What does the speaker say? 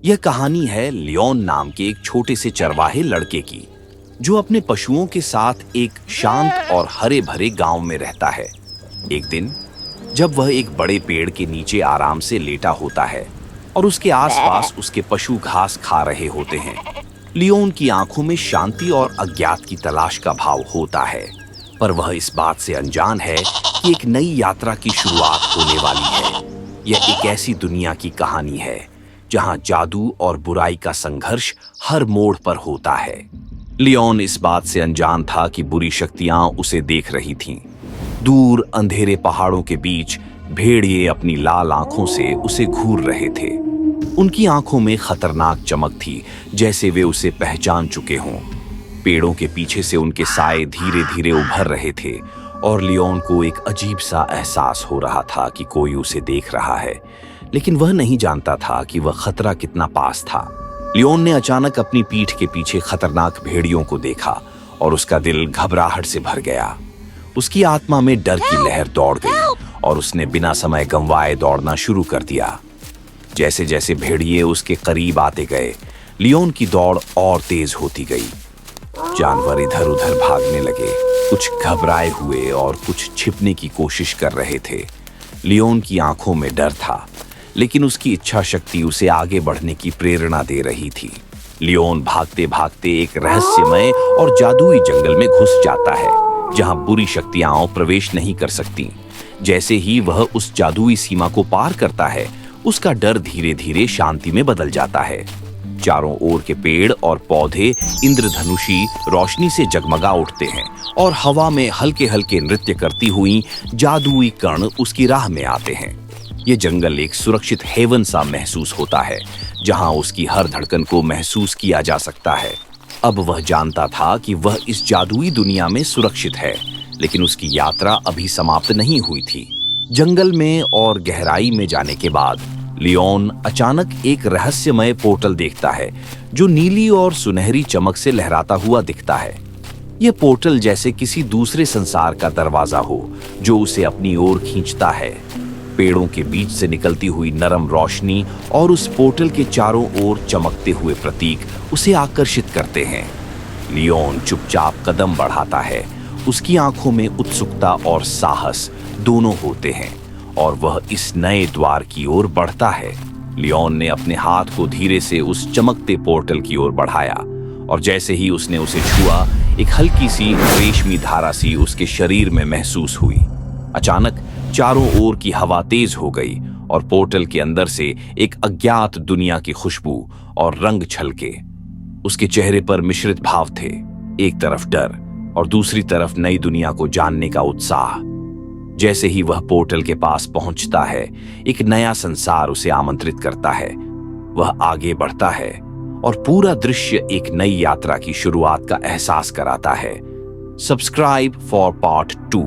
यह कहानी है लियोन नाम के एक छोटे से चरवाहे लड़के की, जो अपने पशुओं के साथ एक शांत और हरे भरे गांव में रहता है। एक दिन जब वह एक बड़े पेड़ के नीचे आराम से लेटा होता है और उसके आसपास उसके पशु घास खा रहे होते हैं, लियोन की आंखों में शांति और अज्ञात की तलाश का भाव होता है। पर वह इस बात से अनजान है कि एक नई यात्रा की शुरुआत होने वाली है। यह एक ऐसी दुनिया की कहानी है जहां जादू और बुराई का संघर्ष हर मोड़ पर होता है। लियोन इस बात से अनजान था कि बुरी शक्तियां उसे देख रही थीं। दूर अंधेरे पहाड़ों के बीच भेड़िए अपनी लाल आंखों से उसे घूर रहे थे। उनकी आंखों में खतरनाक चमक थी, जैसे वे उसे पहचान चुके हों। पेड़ों के पीछे से उनके साए धीरे धीरे उभर रहे थे और लियोन को एक अजीब सा एहसास हो रहा था कि कोई उसे देख रहा है, लेकिन वह नहीं जानता था कि वह खतरा कितना पास था। लियोन ने अचानक अपनी पीठ के पीछे खतरनाक भेड़ियों को देखा और उसका दिल घबराहट से भर गया। उसकी आत्मा में डर की लहर दौड़ गई और उसने बिना समय गंवाए दौड़ना शुरू कर दिया। जैसे जैसे भेड़िए उसके करीब आते गए, लियोन की दौड़ और तेज होती गई। जानवर इधर उधर भागने लगे, कुछ घबराए हुए और कुछ छिपने की कोशिश कर रहे थे। लियोन की आंखों में डर था, लेकिन उसकी इच्छा शक्ति उसे आगे बढ़ने की प्रेरणा दे रही थी। लियोन भागते भागते एक रहस्यमय और जादुई जंगल में घुस जाता है, जहां बुरी शक्तियां प्रवेश नहीं कर सकती। जैसे ही वह उस जादुई सीमा को पार करता है, उसका डर धीरे धीरे शांति में बदल जाता है। चारों ओर के पेड़ और पौधे इंद्रधनुषी रोशनी से जगमगा उठते हैं और हवा में हल्के हल्के नृत्य करती हुई जादुई कण उसकी राह में आते हैं। ये जंगल एक सुरक्षित हेवन सा महसूस होता है, जहां उसकी हर धड़कन को महसूस किया जा सकता है। अब वह जानता था कि वह इस जादुई दुनिया में सुरक्षित है, लेकिन उसकी यात्रा अभी समाप्त नहीं हुई थी। जंगल में और गहराई में जाने के बाद लियोन अचानक एक रहस्यमय पोर्टल देखता है, जो नीली और सुनहरी चमक से लहराता हुआ दिखता है। यह पोर्टल जैसे किसी दूसरे संसार का दरवाजा हो, जो उसे अपनी ओर खींचता है। पेड़ों के बीच से निकलती हुई नरम रोशनी और उस पोर्टल के चारों ओर चमकते हुए प्रतीक उसे आकर्षित करते हैं। लियोन चुपचाप कदम बढ़ाता है। उसकी आंखों में उत्सुकता और साहस दोनों होते हैं और वह इस नए द्वार की ओर बढ़ता है। लियोन ने अपने हाथ को धीरे से उस चमकते पोर्टल की ओर बढ़ाया और जैसे ही उसने उसे छुआ, एक हल्की सी रेशमी धारा सी उसके शरीर में महसूस हुई। अचानक चारों ओर की हवा तेज हो गई और पोर्टल के अंदर से एक अज्ञात दुनिया की खुशबू और रंग छलके। उसके चेहरे पर मिश्रित भाव थे, एक तरफ डर और दूसरी तरफ नई दुनिया को जानने का उत्साह। जैसे ही वह पोर्टल के पास पहुंचता है, एक नया संसार उसे आमंत्रित करता है। वह आगे बढ़ता है और पूरा दृश्य एक नई यात्रा की शुरुआत का एहसास कराता है। Subscribe for part 2।